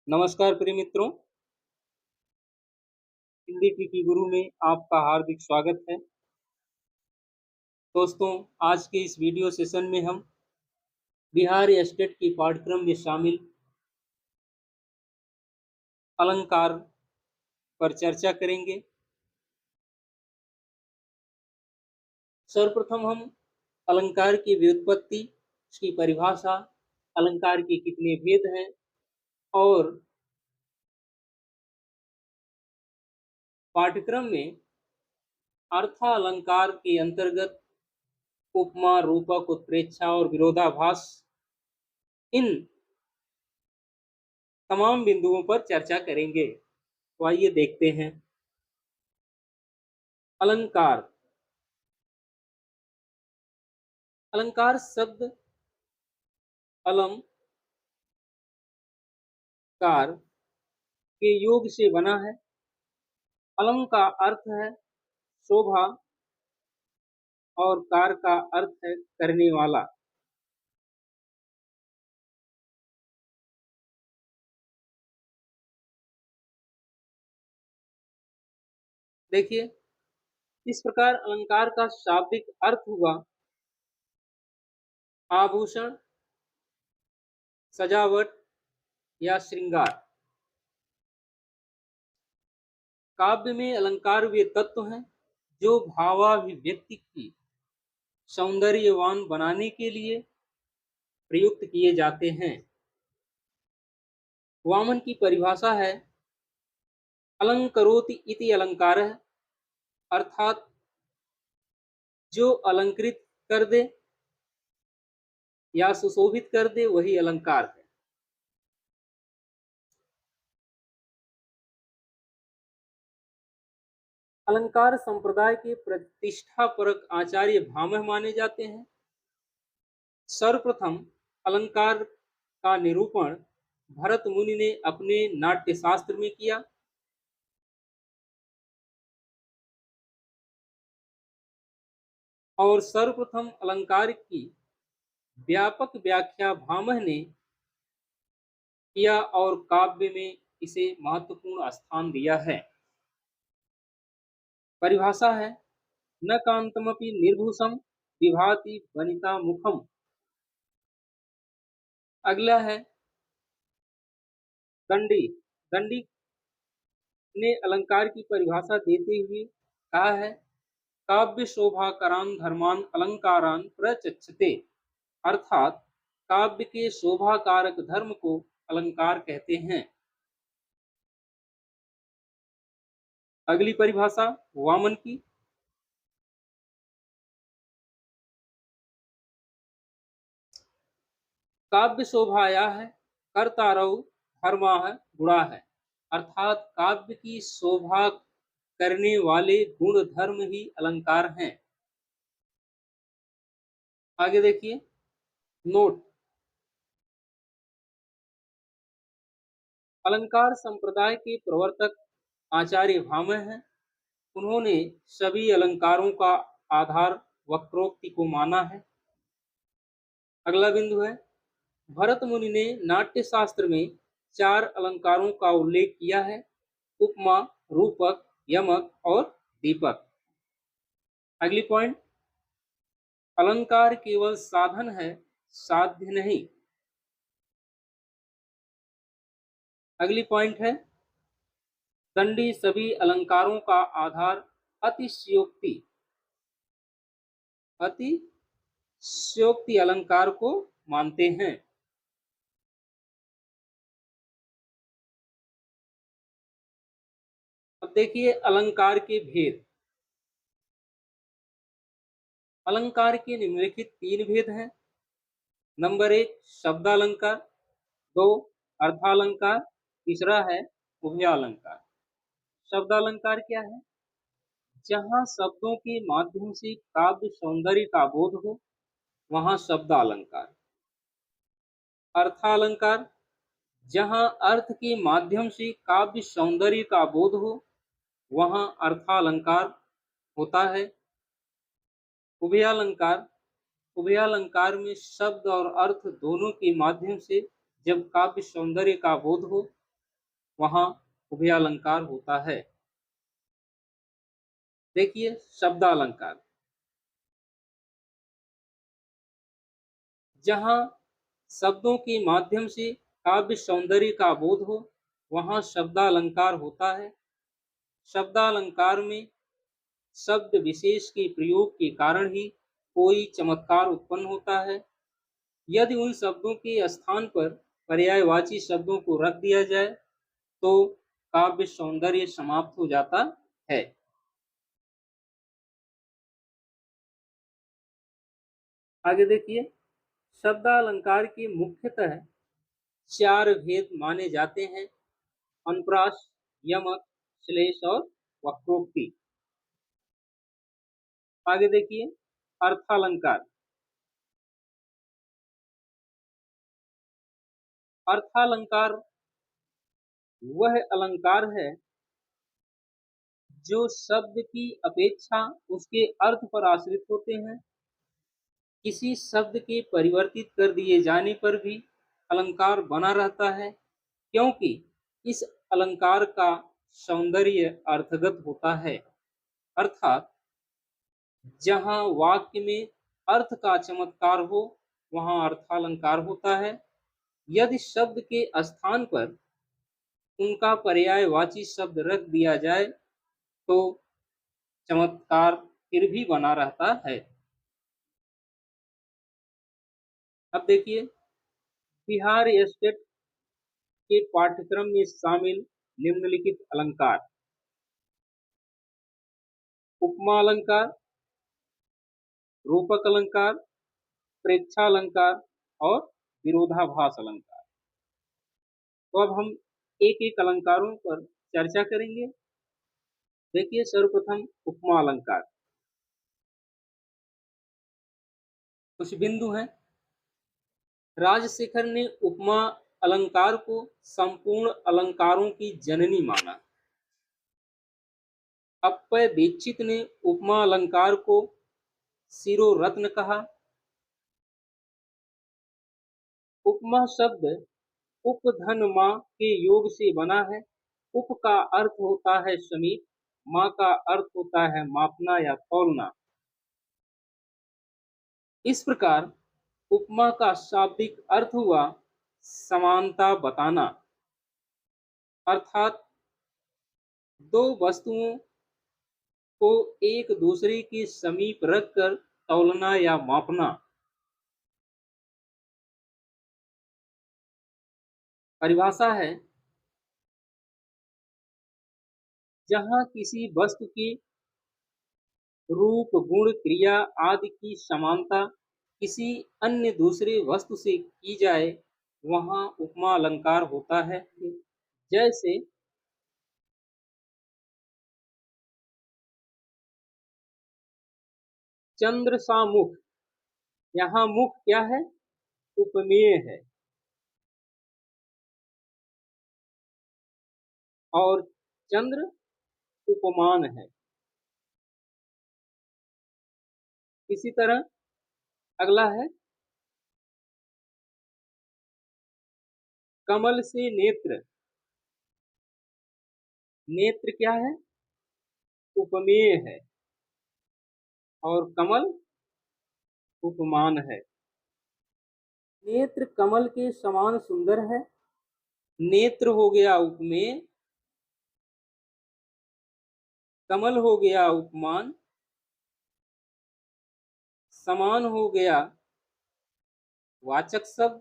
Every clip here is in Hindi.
नमस्कार प्रिय मित्रों, हिंदी ट्रिकी गुरु में आपका हार्दिक स्वागत है। दोस्तों, आज के इस वीडियो सेशन में हम बिहार स्टेट की पाठ्यक्रम में शामिल अलंकार पर चर्चा करेंगे। सर्वप्रथम हम अलंकार की व्युत्पत्ति, उसकी परिभाषा, अलंकार के कितने भेद हैं और पाठ्यक्रम में अर्थालंकार के अंतर्गत उपमा, रूपक, उत्प्रेक्षा और विरोधाभास, इन तमाम बिंदुओं पर चर्चा करेंगे। तो आइए देखते हैं। अलंकार। अलंकार शब्द अलम कार के योग से बना है। अलम का अर्थ है शोभा और कार का अर्थ है करने वाला। देखिए, इस प्रकार अलंकार का शाब्दिक अर्थ हुआ आभूषण, सजावट या श्रृंगार। काव्य में अलंकार वे तत्व हैं जो भावाभिव्यक्ति की सौंदर्यवान बनाने के लिए प्रयुक्त किए जाते हैं। वामन की परिभाषा है अलंकरोति इति अलंकारः, अर्थात जो अलंकृत कर दे या सुशोभित कर दे वही अलंकार है। अलंकार संप्रदाय के प्रतिष्ठापरक आचार्य भामह माने जाते हैं। सर्वप्रथम अलंकार का निरूपण भरत मुनि ने अपने नाट्य शास्त्र में किया। और सर्वप्रथम अलंकार की व्यापक व्याख्या भामह ने किया और काव्य में इसे महत्वपूर्ण स्थान दिया है। परिभाषा है न कांतमपि निर्भूषम विभाति वनिता मुखम। अगला है दंडी। दंडी ने अलंकार की परिभाषा देते हुए कहा है काव्य शोभाकरान धर्मान अलंकारान प्रचक्षते, अर्थात काव्य के शोभाकारक धर्म को अलंकार कहते हैं। अगली परिभाषा वामन की। काव्य शोभाया है कर्तारौ धर्मा है गुणा है, अर्थात काव्य की शोभा करने वाले गुण धर्म ही अलंकार हैं। आगे देखिए नोट। अलंकार संप्रदाय के प्रवर्तक आचार्य भामह हैं। उन्होंने सभी अलंकारों का आधार वक्रोक्ति को माना है। अगला बिंदु है भरत मुनि ने नाट्य शास्त्र में 4 अलंकारों का उल्लेख किया है, उपमा, रूपक, यमक और दीपक। अगली पॉइंट, अलंकार केवल साधन है, साध्य नहीं। अगली पॉइंट है दंडी सभी अलंकारों का आधार अतिशयोक्ति अलंकार को मानते हैं। अब देखिए अलंकार के भेद। अलंकार के निम्नलिखित 3 भेद हैं। नंबर 1 शब्दालंकार, 2 अर्थालंकार, तीसरा है उभयालंकार। शब्दालंकार क्या है? जहां शब्दों के माध्यम से काव्य सौंदर्य का बोध हो वहां शब्दालंकार। अर्थालंकार, जहां अर्थ के माध्यम से काव्य सौंदर्य का बोध हो वहां अर्थालंकार होता है। उभयालंकार, उभयालंकार में शब्द और अर्थ दोनों के माध्यम से जब काव्य सौंदर्य का बोध हो वहाँ उभयालंकार होता है। देखिए शब्दालंकार, जहाँ शब्दों के माध्यम से काव्य सौंदर्य का बोध हो, वहाँ शब्दालंकार होता है। शब्दालंकार में शब्द विशेष के प्रयोग के कारण ही कोई चमत्कार उत्पन्न होता है। यदि उन शब्दों के स्थान पर पर्यायवाची शब्दों को रख दिया जाए तो काव्य सौंदर्य समाप्त हो जाता है। आगे देखिए, शब्दालंकार के मुख्यतः चार भेद माने जाते हैं: अनुप्रास, यमक, श्लेष और वक्रोक्ति। आगे देखिए, अर्थालंकार। अर्थालंकार वह अलंकार है जो शब्द की अपेक्षा उसके अर्थ पर आश्रित होते हैं। किसी शब्द के परिवर्तित कर दिए जाने पर भी अलंकार बना रहता है, क्योंकि इस अलंकार का सौंदर्य अर्थगत होता है। अर्थात जहाँ वाक्य में अर्थ का चमत्कार हो, वहाँ अर्थालंकार होता है। यदि शब्द के स्थान पर उनका पर्यायवाची शब्द रख दिया जाए तो चमत्कार फिर भी बना रहता है। अब देखिए, बिहार स्टेट के पाठ्यक्रम में शामिल निम्नलिखित अलंकार: उपमा अलंकार, रूपक अलंकार, प्रेक्षालंकार और विरोधाभास अलंकार। तो अब हम एक एक अलंकारों पर चर्चा करेंगे। देखिए सर्वप्रथम उपमा अलंकार। कुछ बिंदु हैं। राजशेखर ने उपमा अलंकार को संपूर्ण अलंकारों की जननी माना। अप्पय दीक्षित ने उपमा अलंकार को शिरोरत्न कहा। उपमा शब्द उपधन माँ के योग से बना है। उप का अर्थ होता है समीप, माँ का अर्थ होता है मापना या तौलना। इस प्रकार उपमा का शाब्दिक अर्थ हुआ समानता बताना, अर्थात दो वस्तुओं को एक दूसरे के समीप रखकर तौलना या मापना। परिभाषा है: जहाँ किसी वस्तु की रूप, गुण, क्रिया आदि की समानता किसी अन्य दूसरे वस्तु से की जाए, वहाँ उपमा अलंकार होता है। जैसे चंद्र सा मुख, यहाँ मुख क्या है? उपमेय है। और चंद्र उपमान है। इसी तरह अगला है कमल से नेत्र। नेत्र क्या है? उपमेय है। और कमल उपमान है। नेत्र कमल के समान सुंदर है। नेत्र हो गया उपमेय, कमल हो गया उपमान, समान हो गया वाचक शब्द,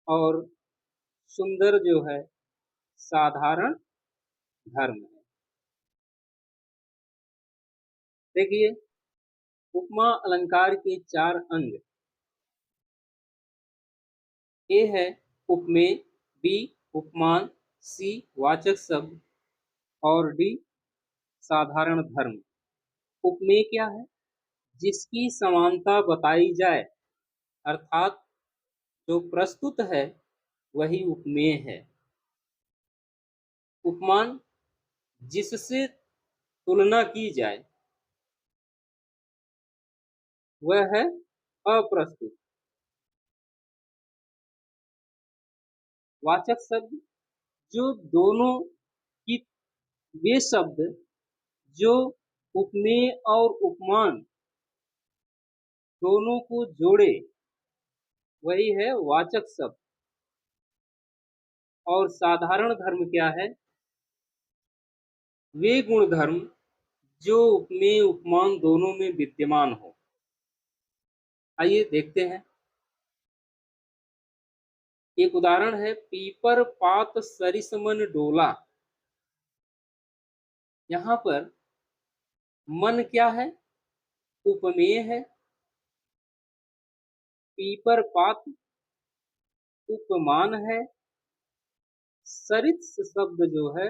और सुंदर जो है साधारण धर्म है। देखिए उपमा अलंकार के चार अंग। ए है उपमेय, बी उपमान, सी वाचक शब्द और डी साधारण धर्म। उपमेय क्या है? जिसकी समानता बताई जाए, अर्थात जो प्रस्तुत है वही उपमेय है। उपमान जिससे तुलना की जाए वह है अप्रस्तुत। वाचक शब्द जो दोनों की, वे शब्द जो उपमेय और उपमान दोनों को जोड़े, वही है वाचक शब्द। और साधारण धर्म क्या है? वे गुण धर्म जो उपमेय उपमान दोनों में विद्यमान हो। आइए देखते हैं। एक उदाहरण है, पीपर पात सरिस मन डोला। यहाँ पर मन क्या है? उपमेय है। पीपर पात उपमान है। सरिस शब्द जो है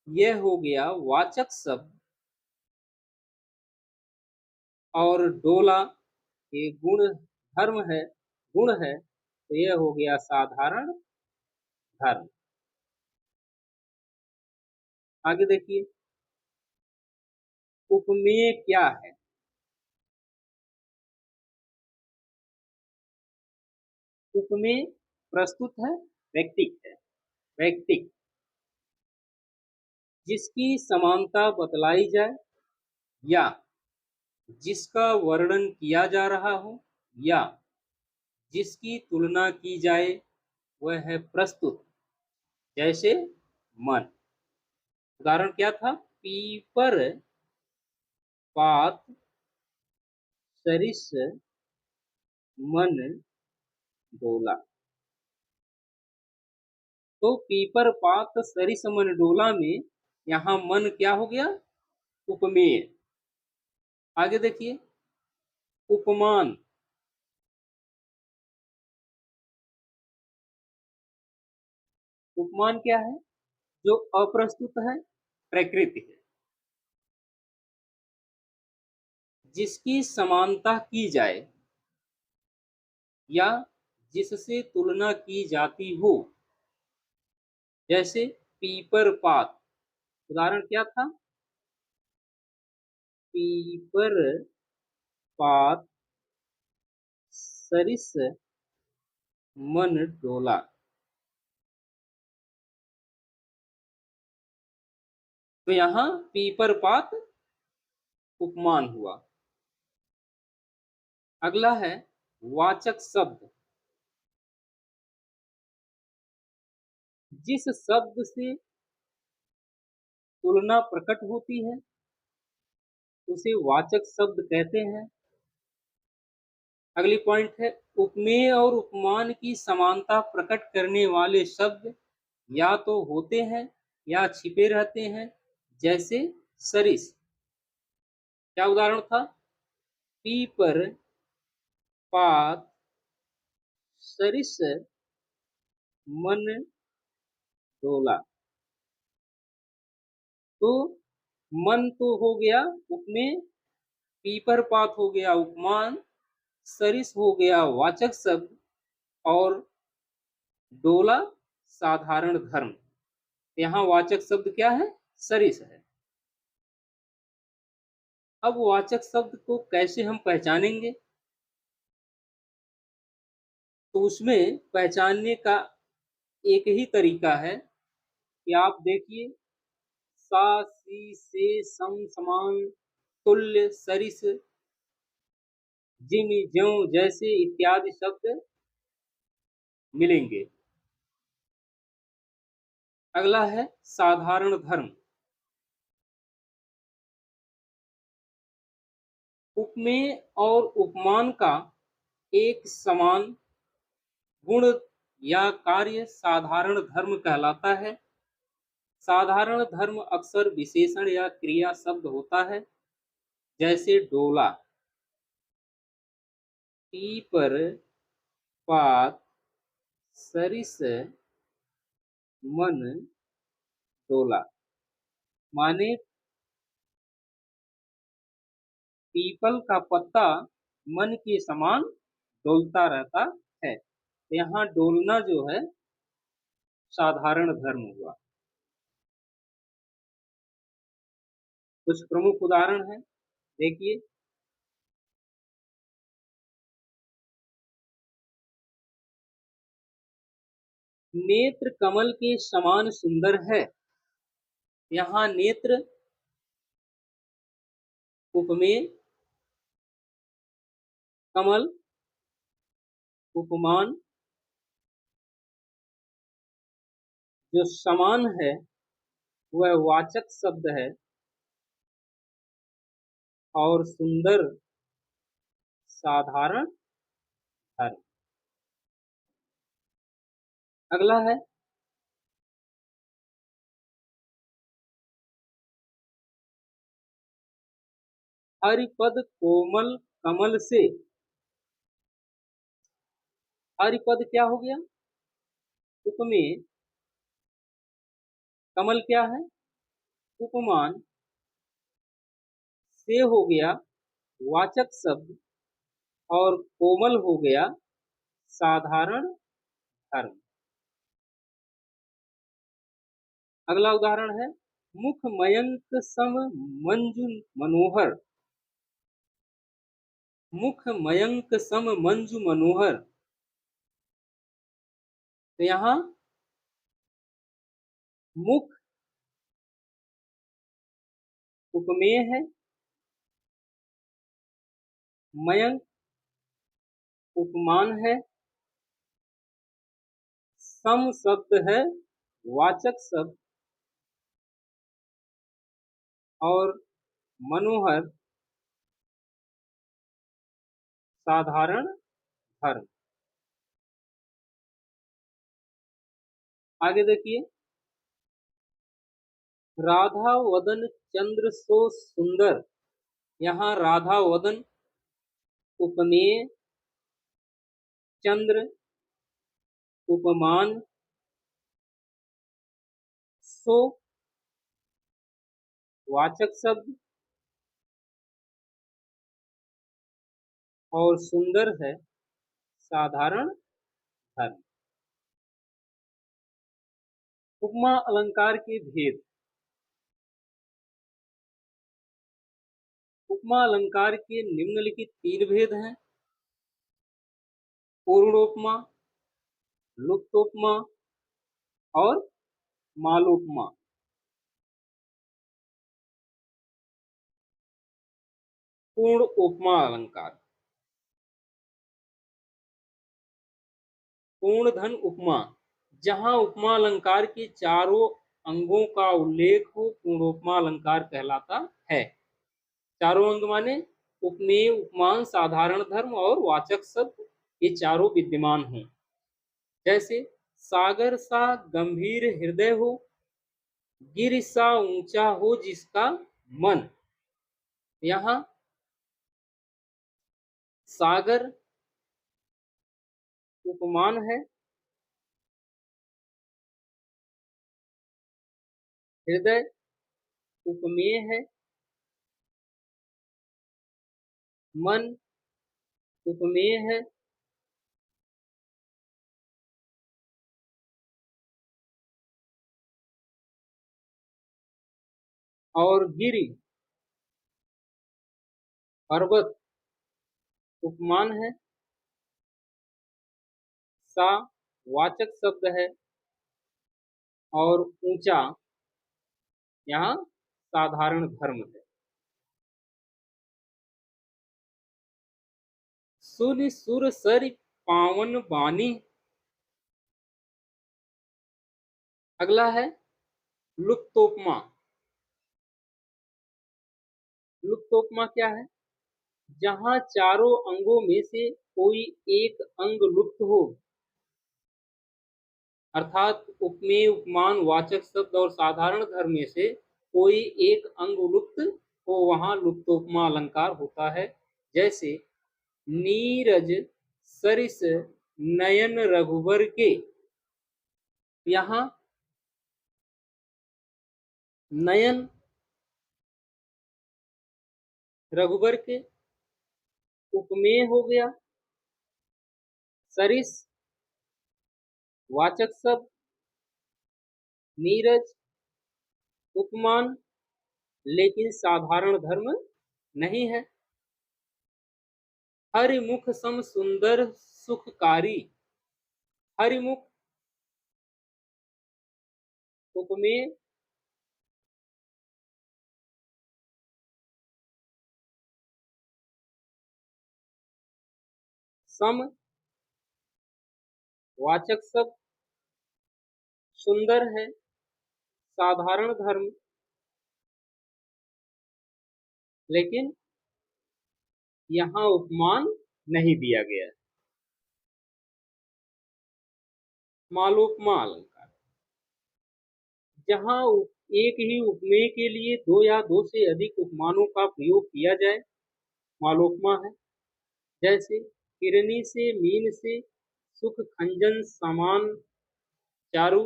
यह हो गया वाचक शब्द, और डोला ये गुण धर्म है, गुण है, तो यह हो गया साधारण धर्म। आगे देखिए, उपमेय क्या है? उपमेय प्रस्तुत है, व्यक्तिक है, व्यक्तिक जिसकी समानता बतलाई जाए, या जिसका वर्णन किया जा रहा हो, या जिसकी तुलना की जाए, वह है प्रस्तुत। जैसे मन। उदाहरण क्या था? पीपर पात सरिस मन डोला। तो पीपर पात सरिस मन डोला में यहाँ मन क्या हो गया? उपमेय। आगे देखिए, उपमान। उपमान क्या है? जो अप्रस्तुत है, प्रकृति है, जिसकी समानता की जाए या जिससे तुलना की जाती हो। जैसे पीपर पात। उदाहरण क्या था? पीपर पात सरिस मन डोला। तो यहाँ पीपर पात उपमान हुआ। अगला है वाचक शब्द। जिस शब्द से तुलना प्रकट होती है उसे वाचक शब्द कहते हैं। अगली पॉइंट है, उपमेय और उपमान की समानता प्रकट करने वाले शब्द या तो होते हैं या छिपे रहते हैं। जैसे सरिस। क्या उदाहरण था? पीपर पात सरिस मन डोला। तो मन तो हो गया उपमेय, पीपर पात हो गया उपमान, सरिस हो गया वाचक शब्द, और डोला साधारण धर्म। यहाँ वाचक शब्द क्या है? सरिस है। अब वाचक शब्द को कैसे हम पहचानेंगे? तो उसमें पहचानने का एक ही तरीका है कि आप देखिए, सा सी से सम समान तुल्य सरिस जिम ज्यों जैसे इत्यादि शब्द मिलेंगे। अगला है साधारण धर्म। उपमेय और उपमान का एक समान गुण या कार्य साधारण धर्म कहलाता है। साधारण धर्म अक्सर विशेषण या क्रिया शब्द होता है। जैसे डोला, पीपर पात सरिस मन डोला। माने पीपल का पत्ता मन के समान डोलता रहता है। यहाँ डोलना जो है साधारण धर्म हुआ। कुछ प्रमुख उदाहरण है, देखिए। नेत्र कमल के समान सुंदर है। यहाँ नेत्र उपमेय, कमल उपमान, जो समान है वह वाचक शब्द है और सुंदर साधारण धर्म। अगला है हरिपद कोमल कमल से। हरिपद क्या हो गया? उपमेय, कमल क्या है? उपमान, से हो गया वाचक शब्द और कोमल हो गया साधारण धर्म। अगला उदाहरण है मुख मयंक सम मंजु मनोहर। मुख मयंक सम मंजु मनोहर, तो यहाँ मुख उपमेय है, मयंक उपमान है, सम शब्द है वाचक शब्द और मनोहर साधारण धर्म। आगे देखिए राधा वदन चंद्र सो सुंदर। यहाँ राधा वदन उपमेय, चंद्र उपमान, सो वाचक शब्द और सुंदर है साधारण धर्म। उपमा अलंकार के भेद। उपमा अलंकार के निम्नलिखित 3 भेद हैं। पूर्णोपमा, लुप्तोपमा और मालोपमा। पूर्ण उपमा अलंकार। पूर्ण धन उपमा, जहां उपमा अलंकार के चारों अंगों का उल्लेख हो पूर्णोपमा अलंकार कहलाता है। चारों अंग माने उपमेय, उपमान, साधारण धर्म और वाचक शब्द, ये चारों विद्यमान हों। जैसे सागर सा गंभीर हृदय हो, गिर सा ऊंचा हो जिसका मन। यहाँ सागर उपमान है, हृदय उपमेय है, मन उपमेय है, और गिरि पर्वत उपमान है, सा वाचक शब्द है और ऊंचा यहाँ साधारण धर्म है। सुनि सुर सरि पावन वाणी। अगला है लुप्तोपमा। लुप्तोपमा क्या है? जहां चारों अंगों में से कोई एक अंग लुप्त हो, अर्थात उपमेय, उपमान, वाचक शब्द और साधारण धर्म में से कोई एक अंग लुप्त हो, वहां लुप्तोपमा अलंकार होता है। जैसे नीरज सरिस नयन रघुबर के। यहाँ नयन रघुबर के उपमेय हो गया, सरिस वाचक शब्द, नीरज उपमान, लेकिन साधारण धर्म नहीं है। हरिमुख सम सुंदर सुखकारी। हरिमुख उपमेय, सम, वाचक शब्द, सुंदर है, साधारण धर्म, लेकिन यहाँ उपमान नहीं दिया गया है। मालोपमा अलंकार, जहाँ एक ही उपमेय के लिए दो या दो से अधिक उपमानों का प्रयोग किया जाए, मालोपमा है। जैसे किरनी से मीन से सुख खंजन समान चारु,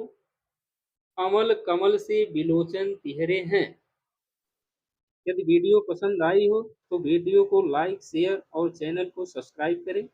अमल कमल से बिलोचन तिहरे हैं। यदि वीडियो पसंद आई हो तो वीडियो को लाइक, शेयर और चैनल को सब्सक्राइब करें।